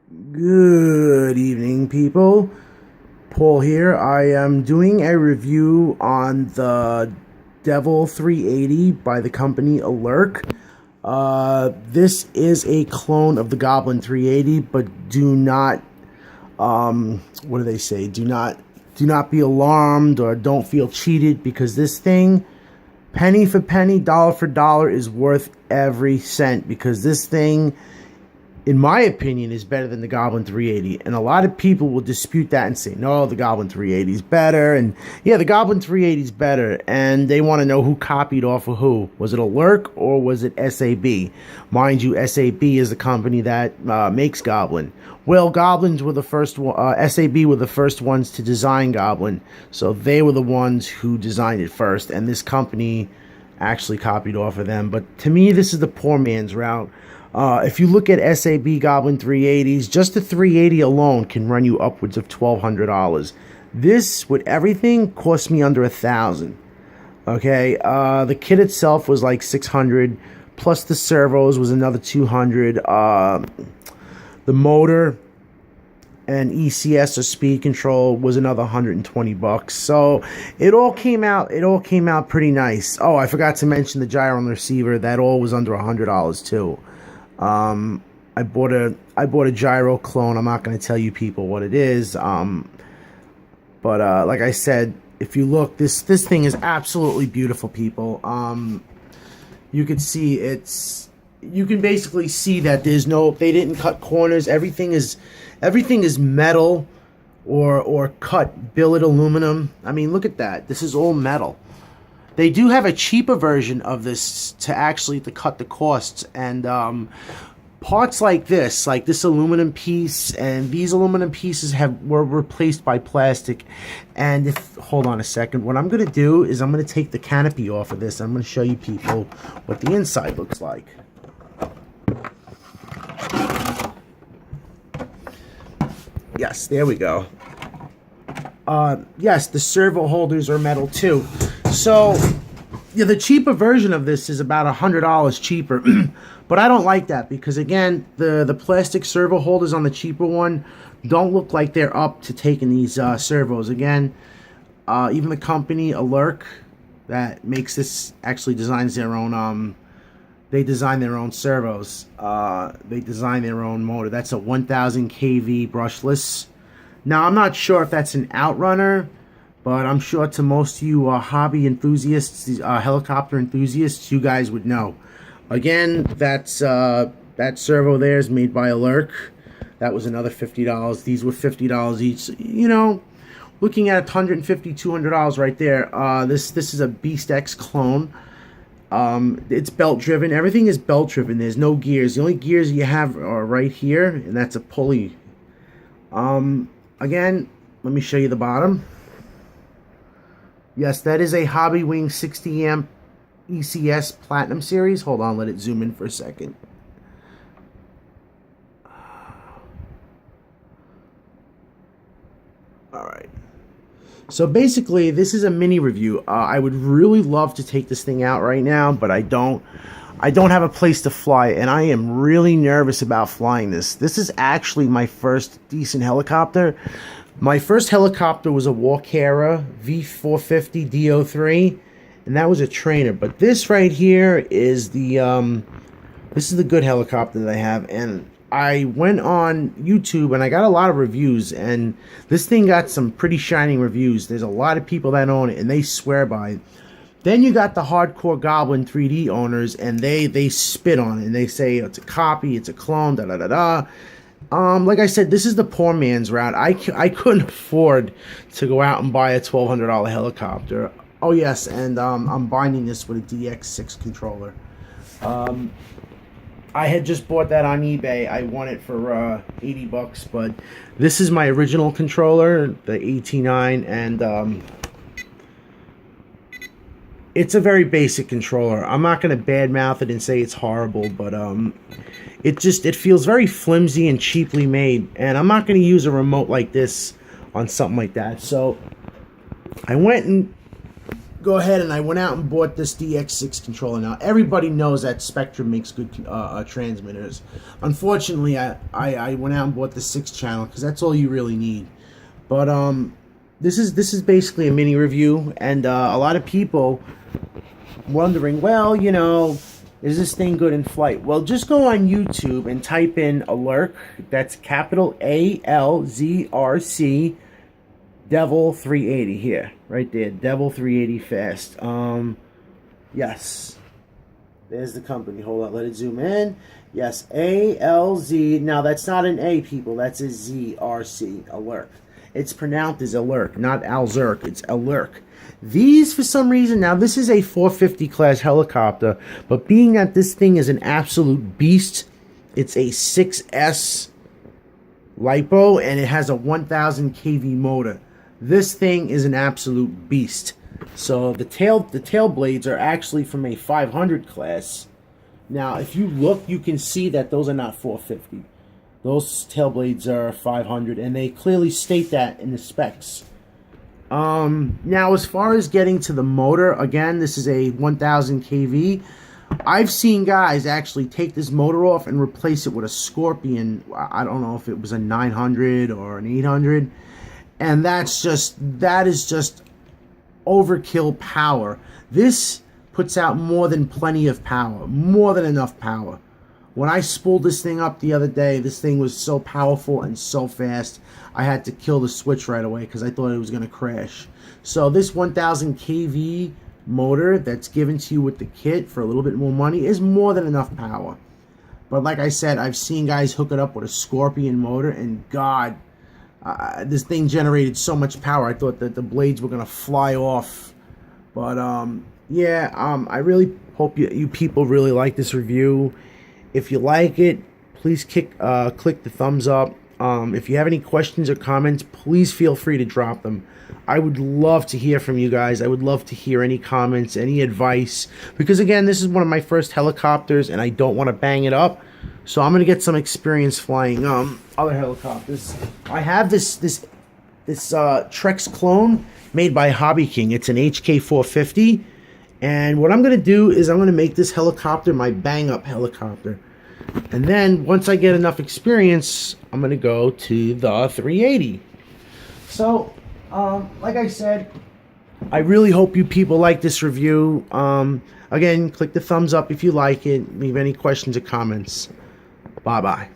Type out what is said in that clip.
Good evening, people. Paul here. I am doing a review on the Devil 380 by the company ALZRC. This is a clone of the Goblin 380, but do not, what do they say? Do not be alarmed or don't feel cheated, because this thing, penny for penny, dollar for dollar, is worth every cent, because this thing, in my opinion, is better than the Goblin 380. And a lot of people will dispute that and say, no, the Goblin 380 is better. And yeah, the Goblin 380 is better. And they want to know who copied off of who. Was it ALZRC or was it SAB? Mind you, SAB is the company that makes Goblin. Well, Goblins were the first, SAB were the first ones to design Goblin. So they were the ones who designed it first. And this company actually copied off of them. But to me, this is the poor man's route. If you look at SAB Goblin 380s, just the 380 alone can run you upwards of $1,200. This, with everything, cost me under $1,000. Okay, the kit itself was like $600, plus the servos was another $200. The motor and ECS or speed control was another $120. So it all came out pretty nice. Oh, I forgot to mention the gyro and receiver. That all was under $100 too. I bought a gyro clone. I'm not going to tell you people what it is. But like I said, if you look, this thing is absolutely beautiful, people. You can see you can basically see that they didn't cut corners. Everything is metal or cut billet aluminum. I mean, look at that. This is all metal. They do have a cheaper version of this to cut the costs, and parts like this aluminum piece and these aluminum pieces were replaced by plastic. And hold on a second, what I'm going to do is I'm going to take the canopy off of this. I'm going to show you people what the inside looks like. Yes, there we go. Yes, the servo holders are metal too. So, yeah, the cheaper version of this is about $100 cheaper. But I don't like that, because, again, the plastic servo holders on the cheaper one don't look like they're up to taking these servos. Again, even the company, ALZRC, that makes this, actually designs their own, they design their own servos. They design their own motor. That's a 1000 kV brushless. Now, I'm not sure if that's an outrunner, but I'm sure to most of you hobby enthusiasts, helicopter enthusiasts, you guys would know. Again, that servo there is made by ALZRC. That was another $50. These were $50 each. You know, looking at $150, $200 right there. This is a Beast X clone. It's belt driven. Everything is belt driven. There's no gears. The only gears you have are right here, and that's a pulley. Again, let me show you the bottom. Yes, that is a Hobby Wing 60 amp ECS Platinum Series. Hold on, let it zoom in for a second. Alright. So basically, this is a mini review. I would really love to take this thing out right now, but I don't have a place to fly, and I am really nervous about flying this. This is actually my first decent helicopter. My first helicopter was a Walkera V450 DO3, and that was a trainer. But this right here is the good helicopter that I have, and I went on YouTube and I got a lot of reviews, and this thing got some pretty shining reviews. There's a lot of people that own it, and they swear by it. Then you got the hardcore Goblin 3D owners, and they spit on it, and they say it's a copy, it's a clone, da da da da. Like I said, this is the poor man's route. I couldn't afford to go out and buy a $1,200 helicopter. Oh yes, and I'm binding this with a DX6 controller. I had just bought that on eBay. I won it for $80, but this is my original controller, the AT9, and it's a very basic controller. I'm not going to badmouth it and say it's horrible, but it feels very flimsy and cheaply made, and I'm not going to use a remote like this on something like that. So I went and go ahead and I went out and bought this DX6 controller. Now, everybody knows that Spectrum makes good transmitters. Unfortunately, I went out and bought the 6-channel because that's all you really need. But this is basically a mini review, and a lot of people wondering, well, you know, is this thing good in flight? Well, just go on YouTube and type in ALZRC. That's capital ALZRC. Devil 380 here, right there. Devil 380 fast. Yes. There's the company. Hold on, let it zoom in. Yes, ALZ. Now that's not an A, people. That's a ZRC. ALZRC. It's pronounced as ALZRC, not ALZRC. It's ALZRC. These, for some reason, now this is a 450 class helicopter, but being that this thing is an absolute beast, it's a 6S LiPo, and it has a 1000 kV motor. This thing is an absolute beast. So the tail blades are actually from a 500 class. Now, if you look, you can see that those are not 450. Those tail blades are 500, and they clearly state that in the specs. Now, as far as getting to the motor, again, this is a 1000 kV. I've seen guys actually take this motor off and replace it with a Scorpion. I don't know if it was a 900 or an 800. And that is just overkill power. This puts out more than plenty of power, more than enough power. When I spooled this thing up the other day, this thing was so powerful and so fast, I had to kill the switch right away because I thought it was going to crash. So this 1000 kV motor that's given to you with the kit for a little bit more money is more than enough power. But like I said, I've seen guys hook it up with a Scorpion motor, and God, this thing generated so much power, I thought that the blades were going to fly off. But yeah, I really hope you people really like this review. If you like it, please click the thumbs up. If you have any questions or comments, please feel free to drop them. I would love to hear from you guys. I would love to hear any comments, any advice. Because again, this is one of my first helicopters, and I don't want to bang it up. So I'm going to get some experience flying other helicopters. I have this Trex clone made by Hobby King. It's an HK450. And what I'm going to do is I'm going to make this helicopter my bang-up helicopter. And then once I get enough experience, I'm going to go to the 380. So, like I said, I really hope you people like this review. Again, click the thumbs up if you like it. Leave any questions or comments. Bye-bye.